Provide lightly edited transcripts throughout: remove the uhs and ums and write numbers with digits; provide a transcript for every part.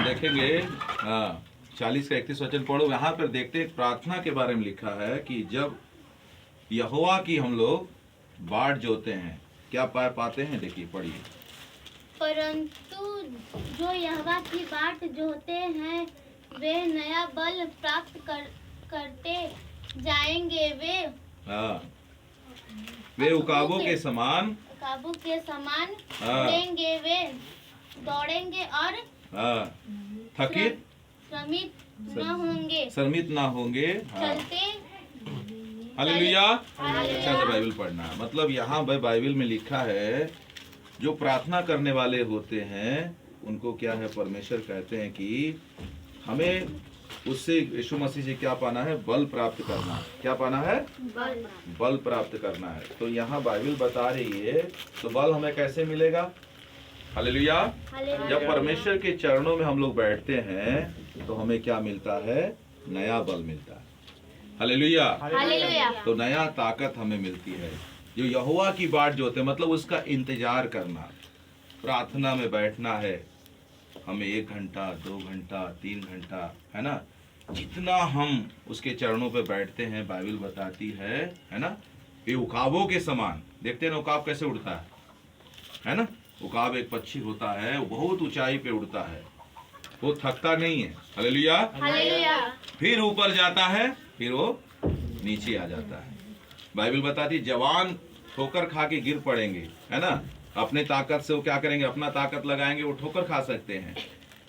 देखेंगे 40 का 31 वचन पढ़ो। यहाँ पर देखते हैं प्रार्थना के बारे में लिखा है कि जब यहोवा की हम लोग बाट जोते हैं क्या पाते हैं। देखिए पढ़िए। परंतु जो यहोवा की बाट जोते हैं वे नया बल प्राप्त करते जाएंगे। वे उकाबों के समान उड़ेंगे। वे दौड़ेंगे और थकित श्रमित ना होंगे। चलते। हालेलुया। अच्छा से बाइबल पढ़ना। मतलब यहाँ बाइबल में लिखा है जो प्रार्थना करने वाले होते हैं उनको क्या है, परमेश्वर कहते हैं कि हमें उससे यीशु मसीह से क्या पाना है, बल प्राप्त करना। क्या पाना है, बल प्राप्त करना है। तो यहाँ बाइबल बता रही है तो बल हमें कैसे मिलेगा। हालेलुया। जब परमेश्वर के चरणों में हम लोग बैठते हैं तो हमें क्या मिलता है, नया बल मिलता है। हालेलुया। तो नया ताकत हमें मिलती है। जो यहोवा की बाट जोते मतलब उसका इंतजार करना, प्रार्थना में बैठना है हमें 1 घंटा 2 घंटा 3 घंटा, है ना। जितना हम उसके चरणों पे बैठते हैं बाइबल बताती है ना। ये उकाबों के समान, देखते हैं ना उकाब कैसे उड़ता है ना। उकाब एक पक्षी होता है, वो बहुत ऊंचाई पे उड़ता है, वो थकता नहीं है। हालेलुया। फिर ऊपर जाता है, फिर वो नीचे आ जाता है। बाइबल बताती जवान ठोकर खा के गिर पड़ेंगे, है ना। अपने ताकत से वो क्या करेंगे, अपना ताकत लगाएंगे, वो ठोकर खा सकते हैं।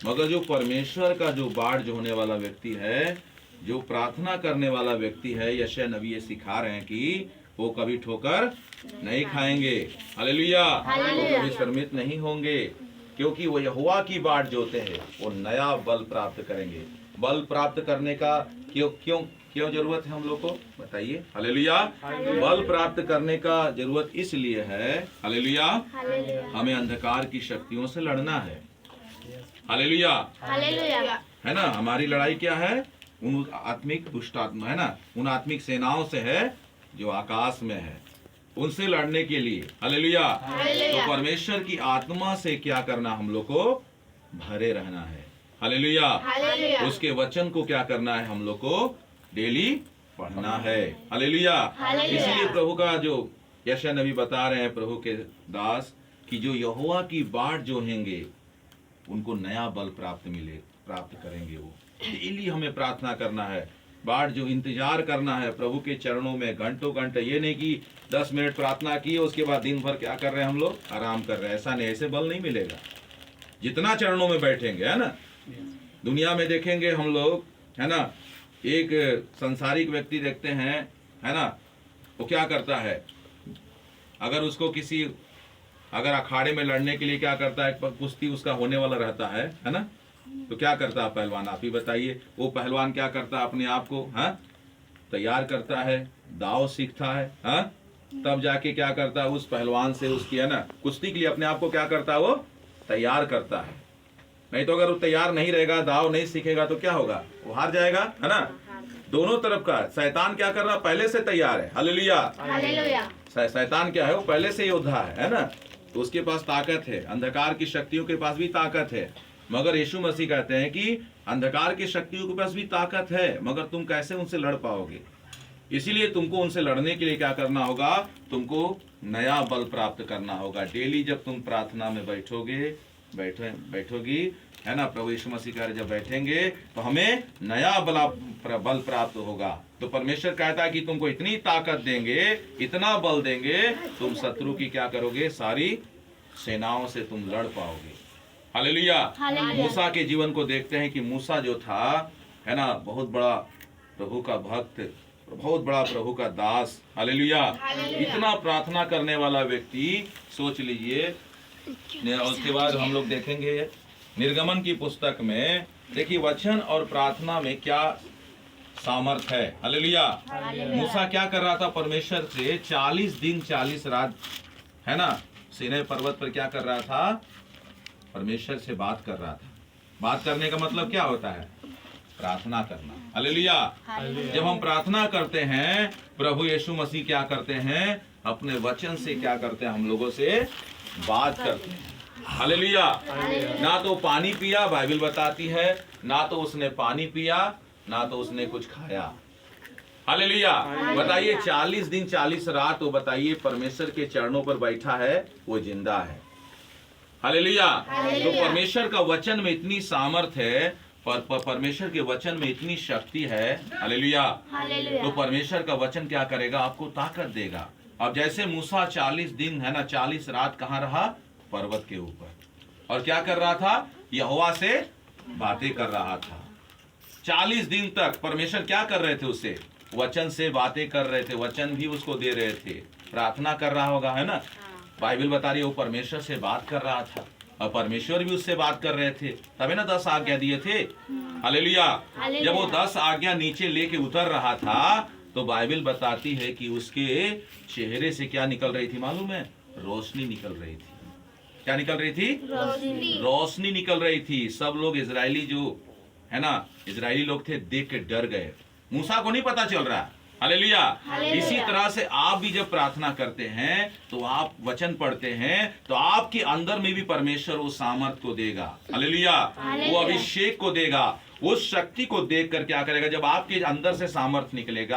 मगर जो परमेश्वर का जो बाट जोने वाला व्यक्ति है, जो प्रार्थना करने वाला व्यक्ति है, यशायाह नबी ये सिखा रहे हैं कि वो कभी ठोकर नहीं खाएंगे। हालेलुया। वो कभी श्रमित नहीं होंगे, क्योंकि वो यहोवा की बाट जोते हैं, वो नया बल प्राप्त करेंगे। बल प्राप्त करने का क्यों जरूरत है हम लोग को, बताइए। हालेलुया। बल प्राप्त करने का जरूरत इसलिए है, हालेलुया, हमें अंधकार की शक्तियों से लड़ना है। हालेलुया। है ना। हमारी लड़ाई क्या है, उन आत्मिक दुष्ट आत्मा, है ना, उन आत्मिक सेनाओं से है जो आकाश में है, उनसे लड़ने के लिए। हालेलुया। तो परमेश्वर की आत्मा से क्या करना, हम लोग को भरे रहना है। हालेलुया। उसके वचन को क्या करना है, हम लोग को डेली पढ़ना है। हालेलुया। इसलिए प्रभु का जो यशायाह नबी बता रहे हैं, प्रभु के दास, कि जो यहोवा की बाट जो होंगे उनको नया बल प्राप्त करेंगे। वो डेली हमें प्रार्थना करना है, बाट जो इंतजार करना है प्रभु के चरणों में घंटों घंटे। ये नहीं कि 10 मिनट प्रार्थना की उसके बाद दिन भर क्या कर रहे हैं हम लोग, आराम कर रहे हैं। ऐसा नहीं, ऐसे बल नहीं मिलेगा। जितना चरणों में बैठेंगे, है ना। दुनिया में देखेंगे हम लोग, है ना, एक संसारिक व्यक्ति देखते हैं, है ना, वो क्या करता है, अगर उसको अगर अखाड़े में लड़ने के लिए क्या करता है, कुश्ती उसका होने वाला रहता है ना, तो क्या करता है पहलवान, आप ही बताइए। वो पहलवान क्या करता है, अपने आप को तैयार करता है, दाव सीखता है, तब जाके क्या करता है, उस पहलवान से उसकी, है ना, कुश्ती के लिए अपने आप को क्या करता है, वो तैयार करता है। नहीं तो अगर वो तैयार नहीं रहेगा, दाव नहीं सीखेगा, तो क्या होगा, वो हार जाएगा, है ना। दोनों तरफ का शैतान क्या कर रहा, पहले से तैयार है। हालेलुया। शैतान क्या है, वो पहले से योद्धा है ना, तो उसके पास ताकत है। अंधकार की शक्तियों के पास भी ताकत है, मगर यीशु मसीह कहते हैं कि अंधकार की शक्तियों के पास भी ताकत है, मगर तुम कैसे उनसे लड़ पाओगे। इसीलिए तुमको उनसे लड़ने के लिए क्या करना होगा, तुमको नया बल प्राप्त करना होगा। डेली जब तुम प्रार्थना में बैठोगी, है ना, प्रभु यीशु मसीह का जब बैठेंगे तो हमें नया बल प्राप्त होगा। तो परमेश्वर कहता है कि तुमको इतनी ताकत देंगे, इतना बल देंगे, तुम शत्रु की क्या करोगे, सारी सेनाओं से तुम लड़ पाओगे। हालेलुया। मूसा के जीवन को देखते हैं कि मूसा जो था, है ना, बहुत बड़ा प्रभु का भक्त, बहुत बड़ा प्रभु का दास। हालेलुया। इतना प्रार्थना करने वाला व्यक्ति, सोच लीजिए। उसके बाद हम लोग देखेंगे निर्गमन की पुस्तक में, देखिए वचन और प्रार्थना में क्या सामर्थ है। हालेलुया। मूसा क्या कर रहा था, परमेश्वर से 40 दिन 40 रात, है ना, सीनै पर्वत पर क्या कर रहा था, परमेश्वर से बात कर रहा था। बात करने का मतलब क्या होता है, प्रार्थना करना। हालेलुया। जब हम प्रार्थना करते हैं, प्रभु यीशु मसीह क्या करते हैं, अपने वचन से क्या करते हैं, हम लोगों से बात करते हैं। हालेलुया। ना तो पानी पिया, बाइबल बताती है, ना तो उसने पानी पिया, ना तो उसने कुछ खाया। हालेलुया। बताइए 40 दिन 40 रात वो बताइए परमेश्वर के चरणों पर बैठा है, वो जिंदा है। हालेलुया। तो परमेश्वर का वचन में इतनी सामर्थ है, परमेश्वर के वचन में इतनी शक्ति है। हालेलुया। तो परमेश्वर का वचन क्या करेगा, आपको ताकत देगा। अब जैसे मूसा 40 दिन है ना, 40 रात कहाँ रहा, पर्वत के ऊपर, और क्या कर रहा था, यहोवा से बातें कर रहा था। 40 दिन तक परमेश्वर क्या कर रहे थे, उससे वचन से बातें कर रहे थे, वचन भी उसको दे रहे थे, प्रार्थना कर रहा होगा, है ना। बाइबल बता रही है वो परमेश्वर से बात कर रहा था, और परमेश्वर भी उससे बात कर रहे थे, तभी ना 10 आज्ञा दिए थे। हालेलुया। जब वो 10 आज्ञा नीचे लेके उतर रहा था, तो बाइबल बताती है कि उसके चेहरे से क्या निकल रही थी मालूम है, रोशनी निकल रही थी। क्या निकल रही थी, रोशनी निकल रही थी। सब लोग इजरायली जो है ना, इजरायली लोग थे, देख के डर गए। मूसा को नहीं पता चल रहा। हालेलुया। इसी तरह से आप भी जब प्रार्थना करते हैं, तो आप वचन पढ़ते हैं, तो आपके अंदर में भी परमेश्वर उस सामर्थ को देगा। हालेलुया। वो अभिषेक को देगा, उस शक्ति को देख कर क्या करेगा, जब आपके अंदर से सामर्थ निकलेगा,